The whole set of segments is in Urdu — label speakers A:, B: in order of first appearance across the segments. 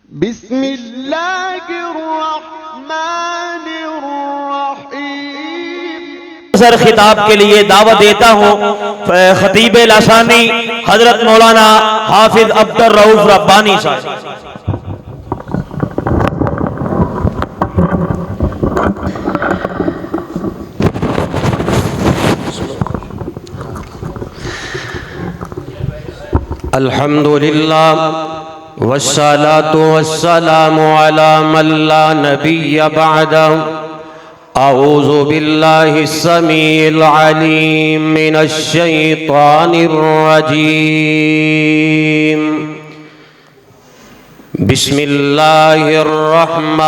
A: بسم اللہ الرحمن الرحیم۔
B: سر خطاب کے لیے دعوت دیتا ہوں خطیب لسانی حضرت مولانا حافظ عبد الرؤوف ربانی صاحب۔
C: الحمدللہ والصلاة والسلام على من لا نبي بعده أعوذ بالله السميع العليم من الشيطان الرجيم بسم الله الرحمن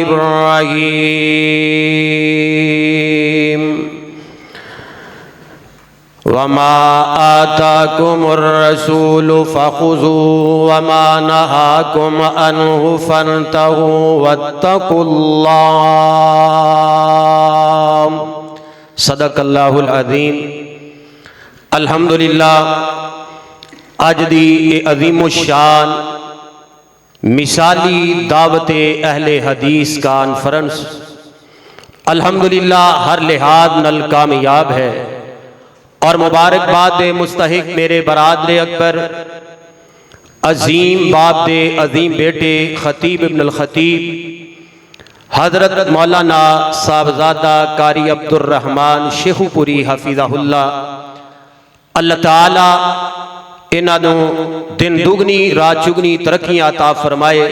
C: الرحيم وما آتاكم الرسول فخذوه وما نهاكم عنه فانتهوا واتقوا الله صدق اللہ العظیم۔ الحمدللہ آج دی عظیم الشان مثالی دعوت اہل حدیث کانفرنس الحمدللہ ہر لحاظ نل کامیاب ہے، اور مبارکباد دے مستحق میرے برادر اکبر عظیم باپ دے عظیم بیٹے خطیب ابن الخطیب حضرت مولانا صاحبزادہ قاری عبد الرحمن شیخو پوری حفظہ اللہ تعالی انہوں دن دگنی رات چگنی ترقی عطا فرمائے،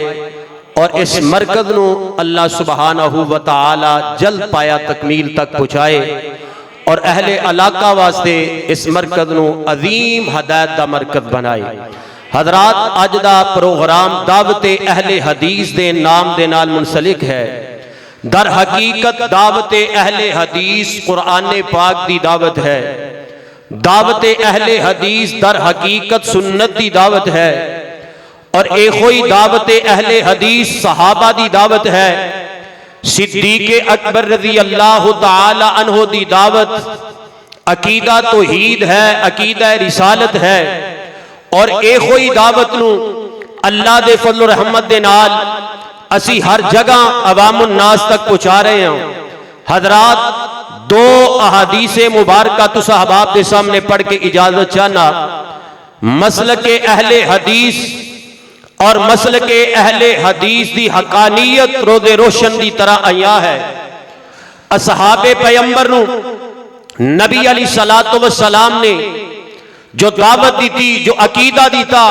C: اور اس مرکز نو اللہ سبحانہ و تعالی جلد پایا تکمیل تک پہنچائے، اور اہل علاقہ واسطے اس مرکز نو عظیم ہدایت دا مرکز بنائے۔ حضرات اج دا پروگرام دعوت اہل حدیث دے نام دے نال منسلک ہے۔ در حقیقت دعوت اہل حدیث قرآن پاک دی دعوت ہے، دعوت اہل حدیث در حقیقت سنت دی دعوت ہے، اور ایک ہوئی دعوت اہل حدیث صحابہ دی دعوت ہے، صدیق اکبر رضی اللہ تعالی عنہ دی دعوت عقیدہ توحید ہے، عقیدہ رسالت ہے، اور ایک ہوئی دعوت نو اللہ دے فضل و رحمت دے نال اسی ہر جگہ عوام الناس تک پہنچا رہے ہیں۔ حضرات دو احادیث مبارکہ تو صحاباب دے سامنے پڑھ کے اجازت چاہنا۔ مسلک اہل حدیث اور مسلک اہل حدیث دی حقانیت روز روشن دی طرح آیا ہے۔ اصحاب پیغمبر نو نبی علیہ السلام نے جو دعوت دی تھی، جو عقیدہ دی تھا،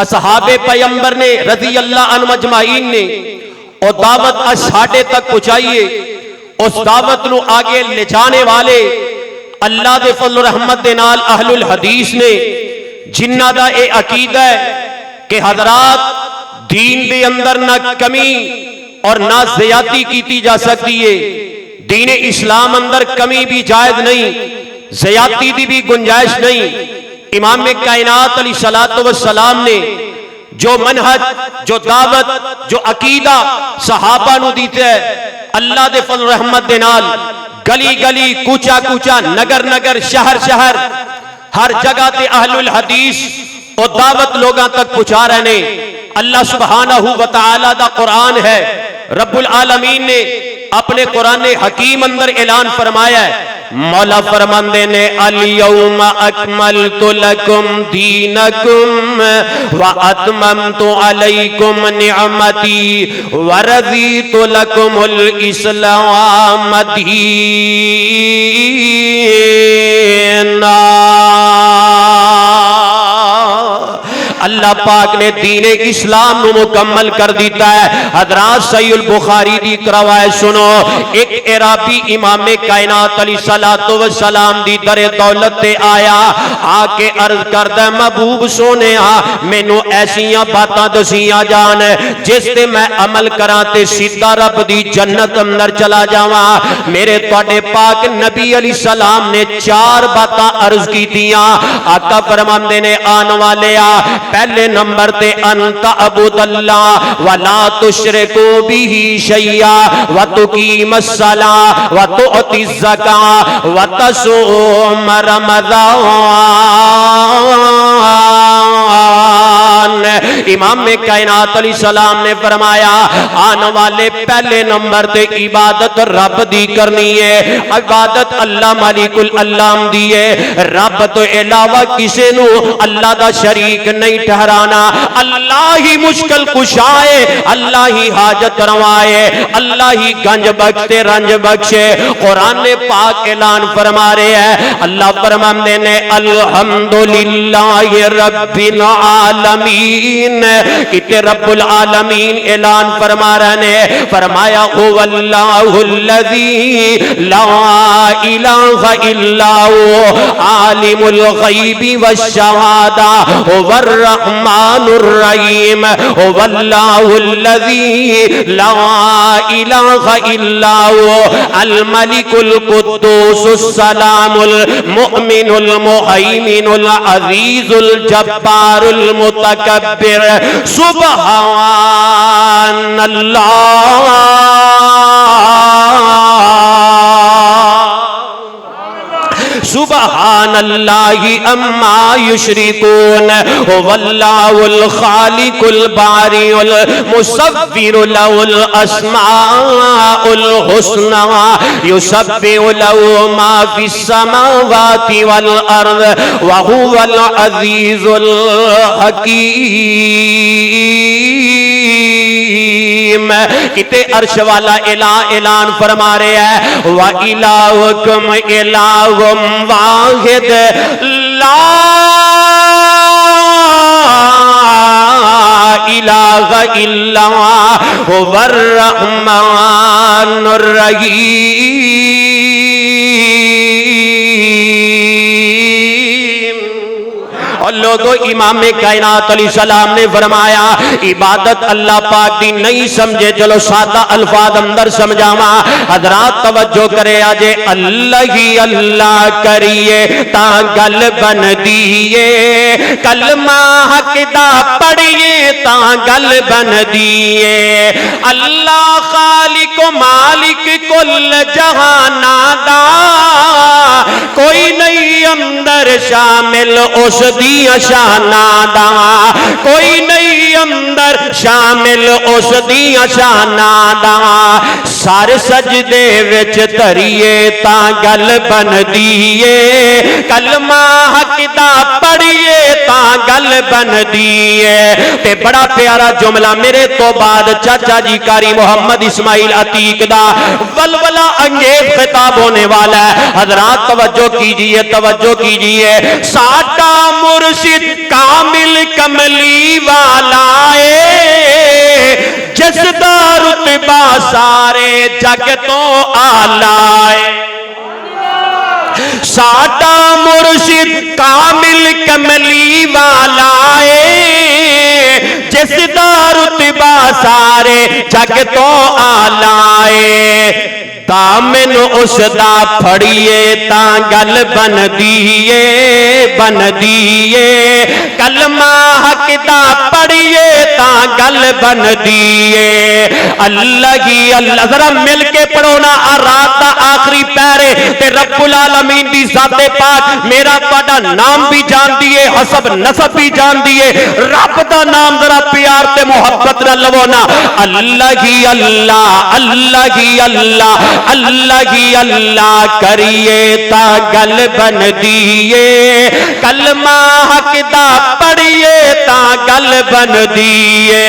C: اصحاب پیغمبر نے رضی اللہ عنہ اجمعین نے اور دعوت ساڑھے تک پہنچائیے۔ اس دعوت نو آگے لے جانے والے اللہ دے فضل و رحمت دے نال اہل الحدیث نے، جنہ دا اے عقیدہ ہے کہ حضرات دین دے اندر نہ کمی اور نہ زیادتی کیتی جا سکتی ہے۔ دین اسلام اندر کمی بھی جائز نہیں، زیادتی دی بھی گنجائش نہیں۔ امام کائنات علیہ السلام نے جو منہج، جو دعوت، جو عقیدہ صحابہ نو دیتے ہے، اللہ دے فضل رحمت دے نال گلی گلی کوچا کوچا نگر نگر شہر شہر ہر جگہ تے اہل الحدیث اور دعوت لوگاں تک پہنچا رہے ہیں۔ اللہ سبحانہ و تعالی دا قرآن ہے، رب العالمین نے اپنے قرآن حکیم اندر اعلان فرمایا ہے۔ مولا فرماندے نے الیوم اکملت لکم دینکم واتممت علیکم نعمتی ورضیت لکم الاسلام دینا۔ اللہ پاک نے دین اسلام نو مکمل کر دیتا ہے۔ حضرات صحیح البخاری دی روایت سنو، ایک عربی امام کائنات علیہ السلام دی در دولت تے آیا، آ کے عرض کردہ محبوب سونے مینوں ایسیاں باتاں دسیاں جان جس تے میں عمل کراں تے سیدھا رب دی جنت اندر چلا جاواں۔ میرے تواڈے پاک نبی علیہ السلام نے 4 باتاں عرض کیتیاں۔ آقا فرماندے نے آن والے پہلے نمبر تے انت عبد اللہ ولا تشرکو بہ شیئا وتقیم الصلاۃ وتؤتی الزکاۃ وتصوم رمضان امام کائنات علیہ السلام نے فرمایا آنے والے پہلے نمبر تے عبادت رب دی کرنی ہے، عبادت اللہ مالک العلام دی ہے، رب تو علاوہ کسے نو اللہ دا شریک نہیں ٹھہرانا، اللہ ہی مشکل کشائے، اللہ ہی حاجت روائے، اللہ ہی گنج بخشتے رنج بخشے۔ قرآن پاک اعلان فرما رہے ہیں، اللہ فرماندے نے الحمدللہ رب العالمین، کہ رب العالمین اعلان فرما رہے ہیں، فرمایا هو اللہ الذی لا الہ الا هو عالم الغیب والشہادہ هو الرحمن الرحیم، هو اللہ الذی لا الہ الا هو الملک القدوس السلام المؤمن المہیمن العزیز الجبار المتکبر سبحان اللہ سبحان اللہ اما یشرکون، هو اللہ الخالق الباری المصور له الاسماء الحسنى یسبح له ما فی السماوات والارض وهو العزیز الحکیم۔ کتے عرش والا اعلان فرما رہے ہیں وَإِلَٰهُكُمْ إِلَٰهٌ واحد لا الہ الا هو الرحمن الرحیم۔ اور لوگوں امام کائنات علیہ السلام نے فرمایا عبادت اللہ پاک دی نہیں سمجھے، چلو سادہ الفاظ اندر سمجھاما، حضرات توجہ کرے آجے اللہ ہی اللہ کریے تا گل بن دیئے، کلمہ حق دا پڑھیے تا گل بن دیئے، اللہ خالق و مالک کل جہانا دا کوئی نہیں اندر شامل اس دیا شانہ دا، کوئی نہیں اندر شامل اس دیا شانہ دا، سارے سجدے وچ تریے تا گل بن دیئے، کلمہ حق دا پڑھیے تا گل بن دیئے۔ تے بڑا پیارا جملہ میرے تو بعد چاچا جی کاری محمد اسماعیل عتیق دا ولولہ انگیز خطاب ہونے والا ہے، حضرات توجہ کیجئے توجہ کیجئے، ساٹا مرشد کامل کملی والا ہے، جس دا رتبہ سارے جگ تو آلہ ہے، ساٹا مرشد کامل کملی والا ہے، جس دا رتبہ سارے جگ تو آلہ ہے، دامن اس دا پھڑیے تا گل بن دیئے بن دیئے، کلمہ حق دا پڑھیے تا گل بن دیئے، اللہ ہی اللہ، ذرا مل کے پڑھو نا، رات دا آخری پیرے تے رب العالمین دی ذات پاک میرا پاڑا نام بھی جان دیئے، حسب نسب بھی جان دیئے، رب دا نام ذرا پیار تے محبت نہ لو نا، اللہ ہی اللہ اللہ ہی اللہ اللہ ہی اللہ کریے تا گل بن دیئے، کلمہ حق دا پڑھیے تا گل بن دیئے۔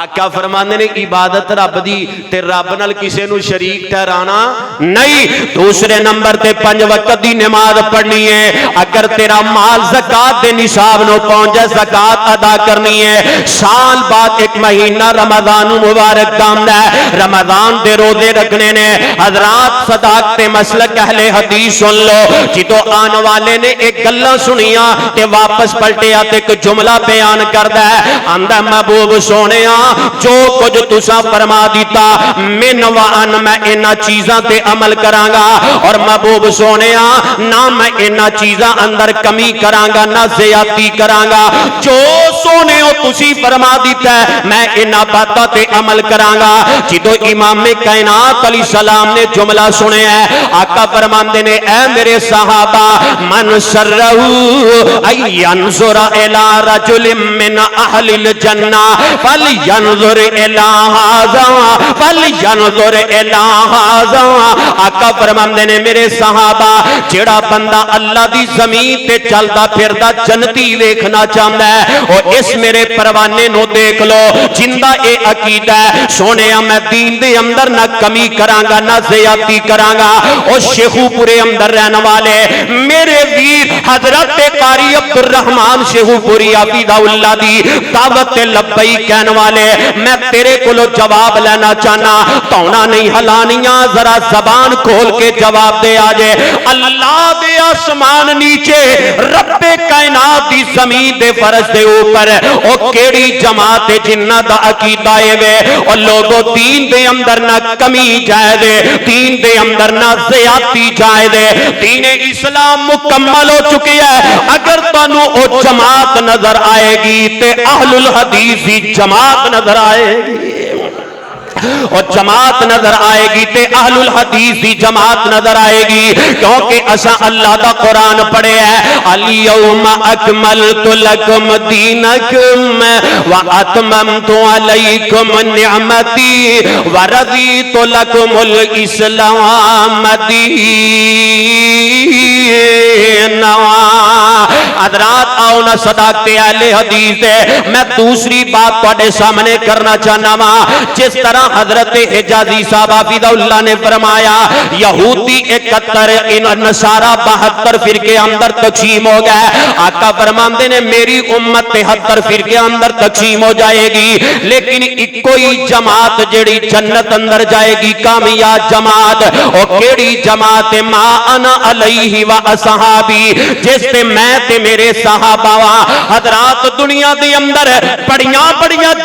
C: آقا فرمانے نے عبادت رب دی تے رب نال کسے نو شریک ٹھہرانا نہیں۔ دوسرے نمبر تے 5 وقت دی نماز پڑھنی ہے، اگر تیرا مال زکات دے نصاب نو پہنچ جائے زکات ادا کرنی ہے، سال بعد ایک مہینہ رمضان مبارک دامنا ہے، رمضان دے روزے رکھنے نے، حضرات صداقت مسلک اہل حدیث سن لو، جدو آن والے نے ایک گلہ سنیا تے واپس پلٹیا تے ایک جملہ بیان کردہ ہے، اندہ محبوب سونے جو کچھ تسا فرما دیتا من وان میں انہا چیزاں تے عمل کرانگا، اور محبوب سونیا نہ میں انہا چیزاں اندر کمی کرانگا نہ زیادتی کرانگا، جو سونے تسی فرما دیتا ہے میں انہاں باتاں تے عمل کرانگا. جدو امام کائنات علیہ السلام نے جملہ سنے ہے آقا فرماندے نے اے میرے صحابہ من سرہو ای ینظر الی رجل من اہل الجنہ فلینظر الی ھذا فلینظر الی ھذا. آقا فرماندے نے میرے صحابہ جڑا بندہ اللہ دی زمین تے چلدا پھردا جنتی ویکھنا چاہندا ہے او اس میرے پروانے نو دیکھ لو جندا اے عقیدہ ہے سونیا میں دین دے اندر نہ کمی کرانگا نہ زیادتی کرانگا. او شیخو پورے اندر رہنے والے میرے ویر حضرت قاری عبد الرحمن شیخو پوری حفظہ اللہ دی دعوت لبئی کہنے والے میں تیرے کولو جواب لینا چاہنا تونا نہیں ہلانیاں ذرا زبان کھول کے جواب دے آجے. اللہ دے آسمان نیچے رب کائنات دی زمین دے فرش دے اوپر او کیڑی جماعت جنہ دا عقیدہ وے او لوگو دین دے اندر نہ کمی جائے دے دین دے اندر نہ زیادتی جائے دے دین اسلام مکمل ہو چکی ہے. اگر تانوں او جماعت نظر آئے گی تے اہل الحدیث دی جماعت نظر آئے گی اور جماعت نظر آئے گی تے اہل الحدیث دی جماعت نظر آئے گی کیونکہ اسا اللہ دا قرآن پڑھے ہے الیوم اکملت لکم دینکم واتممت علیکم نعمتی ورضیت لکم الاسلام دینا. حضرات آؤ نہ صداقت اہل حدیث ہے میں دوسری بات تواڈے سامنے کرنا چاہنا وا جس طرح حضرت حجازی صاحب حفظہ اللہ نے فرمایا یہودی 71 نصارہ 72 فرقے اندر تقسیم ہو گئے. آقا فرماندے نے میری امت 73 فرقے اندر تقسیم ہو جائے گی لیکن ایک کوئی جماعت جڑی جنت اندر جائے گی کامیاب جماعت او کیڑی جماعت ما انا علیہ و اصحابی جس تے میں تے میرے صحابہ وا. حضرات دنیا دے اندر بڑیاں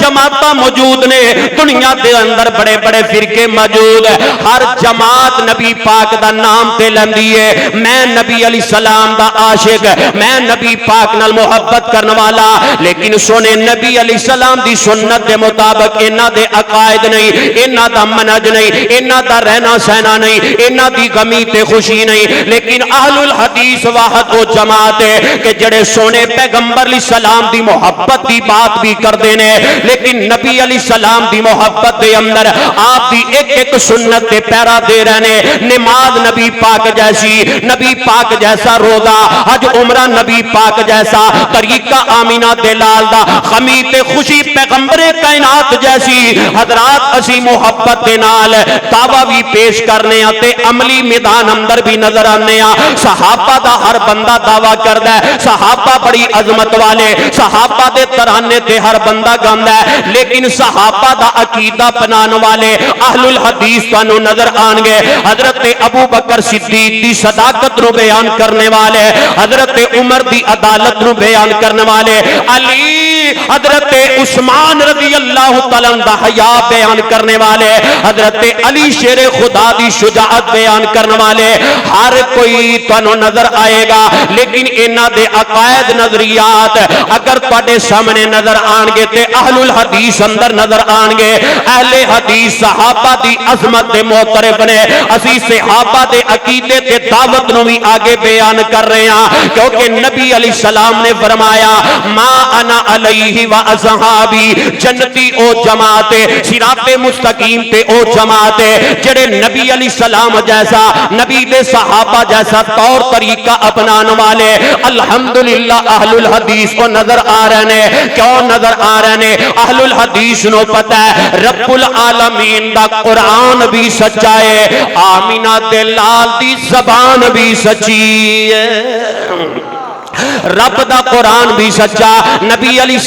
C: جماعتاں موجود نے دنیا دے اندر بڑے بڑے فرقے موجود ہے ہر جماعت نبی پاک دا نام تے لیندی ہے میں نبی علیہ السلام دا عاشق میں نبی پاک نال محبت کرنے والا لیکن سونے نبی علیہ السلام دی سنت دے مطابق انہاں دے عقائد نہیں انہاں دا منہج نہیں انہاں دا رہنا سہنا نہیں انہاں دی غمی تے خوشی نہیں. لیکن اہل الحدیث واحد وہ جماعت ہے کہ جڑے سونے پیغمبر علیہ السلام دی محبت دی بات بھی کر دینے لیکن نبی علیہ السلام دی محبت دے اندر آپ دی ایک سنت دے پیرا دے رہنے. نماز نبی پاک جیسی نبی پاک جیسا روزہ حج عمرہ نبی پاک جیسا طریقہ آمینہ دلال دا غمی تے خوشی پیغمبر کائنات جیسی. حضرات اسی محبت دے نال دعویٰ بھی پیش کرنے تے عملی میدان اندر بھی نظر آنے صحابہ دا ہر بندہ دعویٰ کردہ ہے صحابہ بڑی عظمت والے صحابہ دے ترانے تے ہر بندہ گاندہ ہے لیکن صحابہ دا عقیدہ بنان والے اہل الحدیث تانوں نظر آنگے. حضرت ابو بکر صدیق دی صداقت رو بیان کرنے والے حضرت عمر دی عدالت رو بیان کرنے والے علی حضرت عثمان رضی اللہ تعالیٰ عنہ دا حیا بیان کرنے والے حضرت علی شیر خدا دی شجاعت بیان کرنے والے ہر کوئی تانوں نظر آئے گا لیکن انہاں دے عقائد نظریات اگر تواڈے سامنے نظر آنگے تے اہل الحدیث اندر نظر آنگے. اہل حدیث صحابہ دی عظمت دے معترف نے اسی صحابہ دے عقیدے تے دعوت نو بھی آگے بیان کر رہے ہیں کیونکہ نبی علیہ السلام نے فرمایا ما انا علیہ و اصحابی جنتی او جماعت صراط مستقیم تے او جماعت جڑے نبی علیہ السلام جیسا نبی دے صحابہ جیسا طور طریقہ اپنان والے. الحمدللہ اہل الحدیث کو نظر آ رہے ہیں کیوں نظر آ رہے ہیں اہل الحدیث نو پتہ ہے رب العالمین دا قرآن بھی سچا ہے آمینہ دلال دی زبان بھی سچی ہے رب دا قرآن بھی سچا نبی علیہ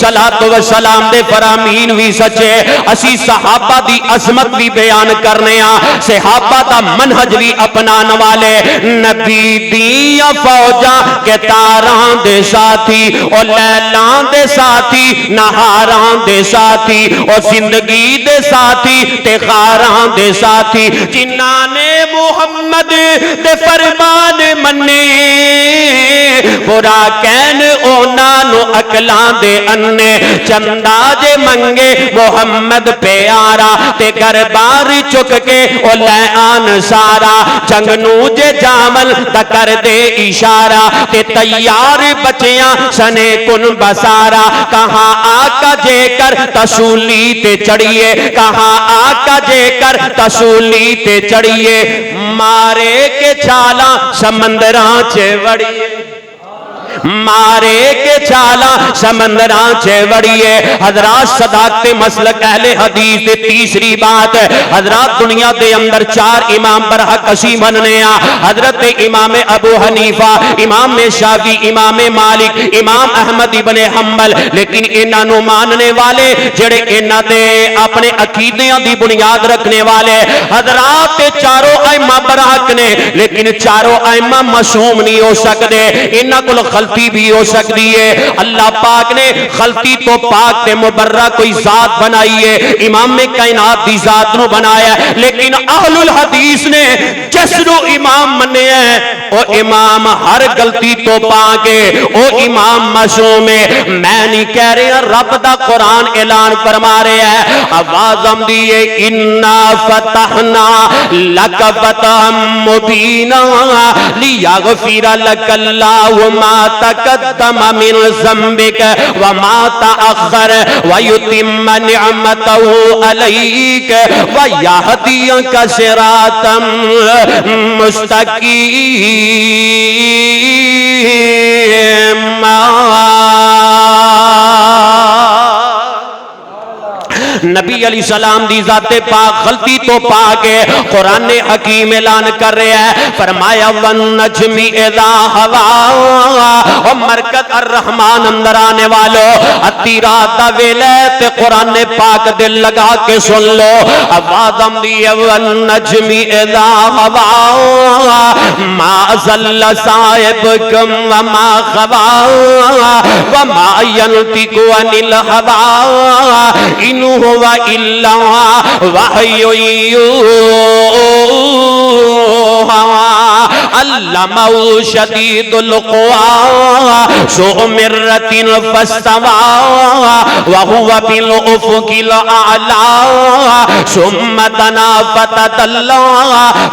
C: السلام دے فرامین بھی سچے. اسی صحابہ دی عظمت بھی بیان کرنے صحابہ دا منہج بھی اپنان والے نبی دیا فوجا کے تاران دے ساتھی او لیلان دے ساتھی نہاران دے ساتھی او زندگی دے ساتھی تے خاران دے ساتھی جنہاں نے محمد دے فرمان مننے برا والدین اونا نو اکلاں دے انے چندہ جے منگے محمد پیارا تے گھر بار چک کے او لے آن سارا جنگنو جے جامل دا کر دے اشارہ تے تیار بچیاں سنے کن بسارا کہاں آقا جے کر تسولی تے چڑھیے کہاں آقا جے کر تسولی تے چڑھیے مارے کے چھالا سمندراں چے وڑیے مارے کے چالا سمندراں چے وڑیے حضرات صداقت مسلک اہل حدیث دے تیسری بات حضرات دنیا دے اندر چار امام برحق اسی مننے حضرت امام ابو حنیفہ امام شافعی امام مالک امام احمد ابن حنبل لیکن انہاں نو ماننے والے جڑے انہاں دے اپنے عقیدیاں دی بنیاد رکھنے والے حضرات چاروں ائمہ برحق نے لیکن چاروں ائمہ معصوم نہیں ہو سکتے انہاں کول غلطی بھی ہو سکتی ہے اللہ پاک نے غلطی تو پاک تے مبرہ کوئی ذات بنائی ہے امام کائنات دی ذات نو بنایا ہے لیکن اہل الحدیث نے جس نو امام منے ہیں او امام ہر غلطی تو پاک ہے او امام معصوم ہے میں نہیں کہہ رہا رب دا قرآن اعلان فرما رہا ہے آواز آمدی ہے انا فتحنا لک فتحا مبینا لیغفر لک اللہ ما تقدم من ذنبك وما تأخر ويتم نعمته عليك ويهديك صراطا مستقيما نبی علیہ السلام دی ذات پاک غلطی تو پاک ہے قرآن حکیم اعلان کر رہا ہے فرمایا والنجم اذا ہوا اور مرکز الرحمن اندر آنے والو ادھی رات دا ویلے تے قرآن پاک دل لگا کے سن لو آواز آمدی ہے والنجم اذا ہوا ما ضل صاحبکم وما غوا وما ينطق عن الهوى ان هو الا وحی علمہ شدید القوى ذو مرۃ فاستوى وهو بالافق الاعلى ثم دنا فتدلى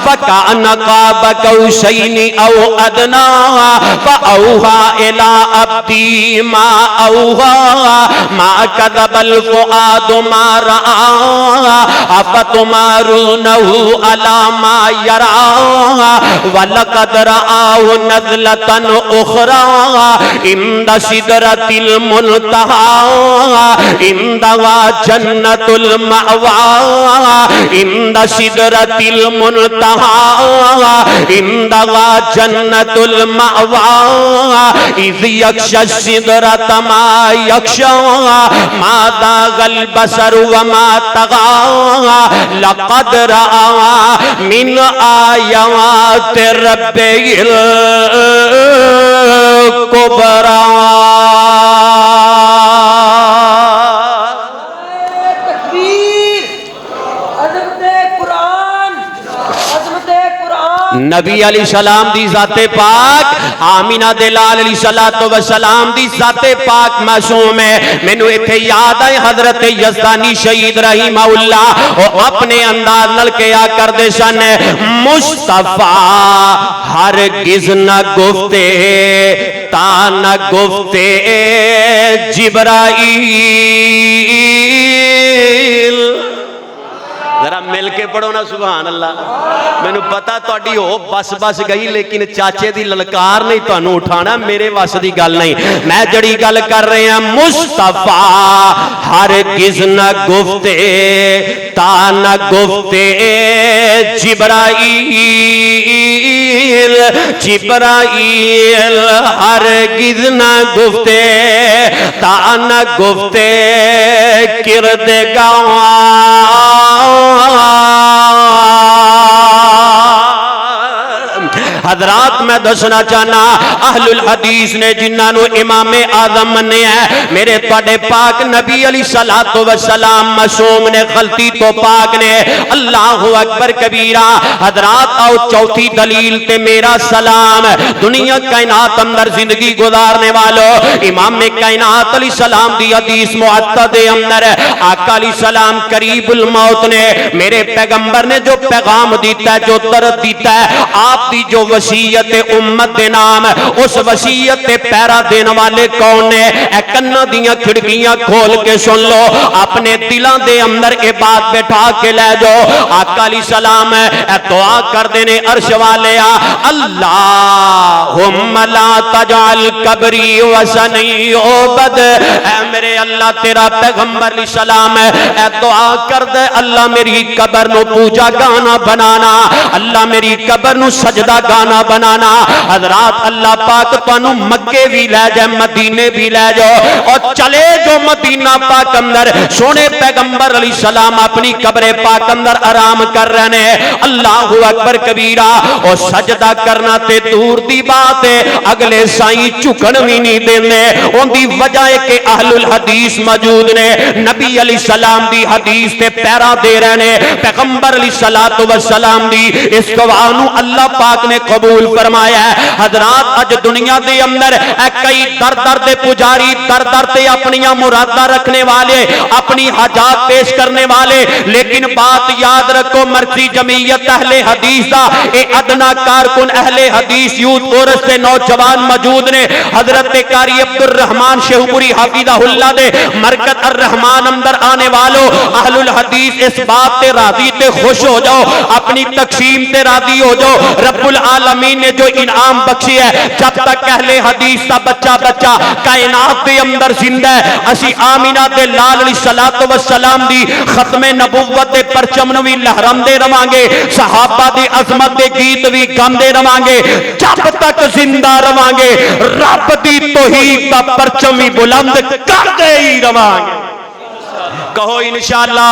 C: فكان قاب قوسين او ادنى فاوحى الى عبده ما اوحى ما كذب الفؤاد ما رأى افتمارونه على ما يرى ولقد رآه نزلة أخرى عند سدرة المنتهى عندها جنة المأوى عند سدرة المنتهى عندها جنة المأوى إذ يغشى السدرة ما يغشى ما زاغ البصر وما طغى لقد رأى من آيات ربه الكبرى نبی علیہ السلام دی ذات پاک آمینہ دلال علیہ السلام دی ذات پاک معصوم ہے مینوں ایتھے یاد آئے حضرت یزدانی شہید رحمہ اللہ او اپنے انداز نل کے آ کر دے سن مصطفیٰ ہرگز نہ گفتے تا نہ گفتے جبرائیل ذرا مل کے پڑھو نا سبحان اللہ میں نے پتا تہاڈی ہو بس بس گئی لیکن چاچے دی للکار نہیں تانوں اٹھانا میرے وس دی گل نہیں میں جڑی گل کر رہے ہیں مصطفیٰ ہرگز نہ گفتے تا نہ گفتے جبرائیل جبرائیل ہرگز نہ گفتے تا نہ گفتے کردگار حضرات میں دسنا چاہنا اہل الحدیث نے جنہاں نو امام اعظم منیا ہے میرے تواڈے پاک نبی علیہ الصلوۃ والسلام معصوم نے غلطی تو پاک نے اللہ اکبر کبیرہ حضرات آؤ چوتھی دلیل تے میرا سلام دنیا کائنات اندر زندگی گزارنے والوں امام کائنات علیہ السلام دی حدیث معتد اندر آقا علیہ السلام قریب الموت نے میرے پیغمبر نے جو پیغام دیتا ہے جو درد دیتا ہے آپ دی جو وصیت امت دے نام اس وصیت تے پیرا دین والے کون نے اے کنا دیاں کھڑکیاں کھول کے سن لو اپنے دلاں دے اندر اے بات بٹھا کے لے جاؤ آقا علیہ السلام اے دعا کر دینے عرش والے اللہم لا تجعل قبری وسنی عبد اے میرے اللہ تیرا پیغمبر علیہ السلام اے دعا کر دے اللہ میری قبر نو پوجا گانا بنانا اللہ میری قبر نو سجدہ گانا بنانا حضرات اللہ پاک تانوں مکے بھی لے جائے مدینے بھی لے جاؤ اور چلے جو مدینہ پاک اندر سونے پیغمبر علیہ السلام اپنی قبر پاک اندر آرام کر رہے ہیں اللہ اکبر کبیرہ اور سجدہ کرنا تے دور دی بات ہے اگلے سائیں چکن بھی نہیں دینے ان دی وجہ ہے کہ اہل الحدیث موجود نے نبی علیہ السلام دی حدیث تے پیرا دے رہے ہیں پیغمبر علیہ السلام دی اس گواہوں اللہ پاک نے قبول فرمایا ہے حضرات اج دنیا دے اندر کئی در در دے پجاری در در تے اپنیاں مرادہ رکھنے والے اپنی حاجات پیش کرنے والے لیکن بات یاد رکھو مرکزی جمعیت اہل حدیث دا اے ادنا کارکن اہل حدیث یوتھ کورس سے نوجوان موجود نے حضرت قاری عبد الرحمن شیخوپوری حافظہ اللہ دے مرکز الرحمن اندر آنے والوں اہل الحدیث اس بات تے راضی تے خوش ہو جاؤ اپنی تقسیم تے راضی ہو جاؤ رب العالمین نے جو انعام بخشی ہے جب تک اہل حدیث کا بچہ بچہ کائنات دے اندر زندہ ہے اسی آمینہ دے لال علیہ السلام دی ختم نبوت دے پرچم نو بھی لہرام دے رواںگے صحابہ دی عظمت دے گیت بھی گاندے رواںگے جب تک زندہ رواںگے رب دی توحید دا پرچم بھی بلند کردے ہی رواںگے کہو انشاءاللہ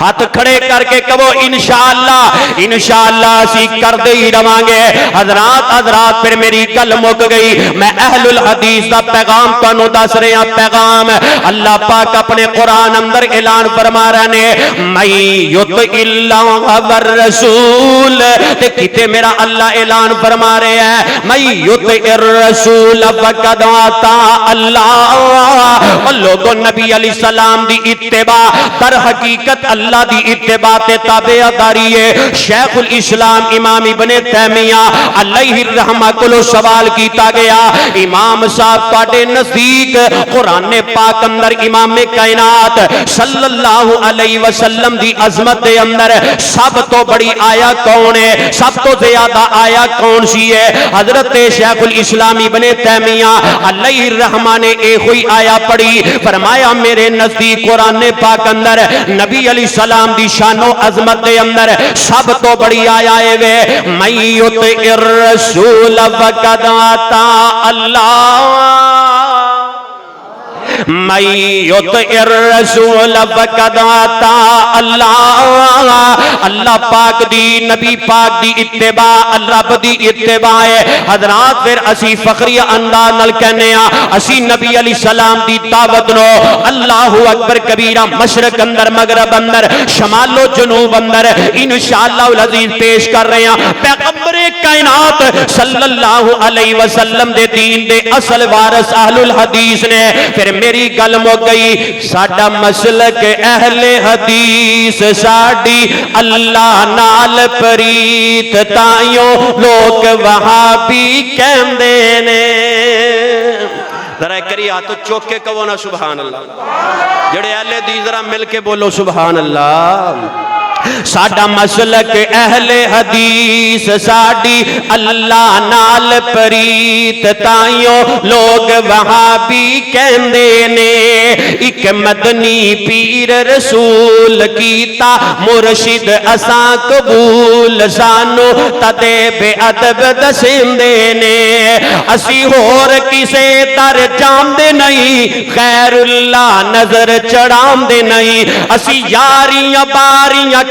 C: ہاتھ کھڑے کر کے کہو انشاءاللہ اسی کر دے ہی رواںگے حضرات پھر میری گل مک گئی میں اہل الحدیث دا پیغام تانوں دس رہا پیغام اللہ پاک اپنے قرآن اندر اعلان فرما رہے ہیں من یطع اللہ والرسول تے کتے میرا اللہ اعلان فرما رہے ہیں من یطع الرسول فقد اطاع اللہ لوگوں نبی علیہ السلام دی اتباع در حقیقت اللہ دی اتباع تے تابعداری ہے شیخ الاسلام امام ابن تیمیہ علیہ الرحمہ کو سوال کیتا گیا امام صاحب تواڈے نزدیک قرآن پاک اندر امام کائنات صلی اللہ علیہ وسلم دی عظمت دے اندر سب تو بڑی آیا کون ہے سب تو زیادہ آیا کون سی ہے حضرت شیخ الاسلام ابن تیمیہ علیہ الرحمہ نے ایک ہوئی آیا پڑھی فرمایا میرے نزدیک قرآن پاک اندر نبی علیہ السلام دی شان و عظمت دے اندر سب تو بڑی آیا ہے وے من یطع الرسول فقد اطاع اللہ من یطع الرسول فقد اطاع اللہ اللہ پاک دی نبی پاک دی اتباع رب دی اتباع ہے حضرات پھر اسی فخری انداز نال کہنے اسی نبی علیہ السلام دی دعوت نو اللہ اکبر کبیرہ مشرق اندر مغرب اندر شمال و جنوب اندر انشاءاللہ العزیز پیش کر رہے ہیں پیغمبر کائنات صلی اللہ علیہ وسلم دے دین دے اصل وارث اہل الحدیث نے پھر میری گل مو گئی ساڈا مسلک اہل حدیث ساڈی اللہ نال پریت تائیوں لوگ وہابی کہندے نے ذرا کری ہاتھ چوک کے کہو نا سبحان اللہ جڑے اہل حدیث ذرا مل کے بولو سبحان اللہ ساڈا مسلک اہل حدیث ساڈی اللہ نال پریت تائیوں لوگ وہابی کہندے نے ایک مدنی پیر رسول کیتا مرشد اساں قبول سانو تدے بے ادب دسندے نے اسی ہور کسے در جاندے نہیں غیر اللہ نظر چڑھاندے نہیں اسی یاریاں باریاں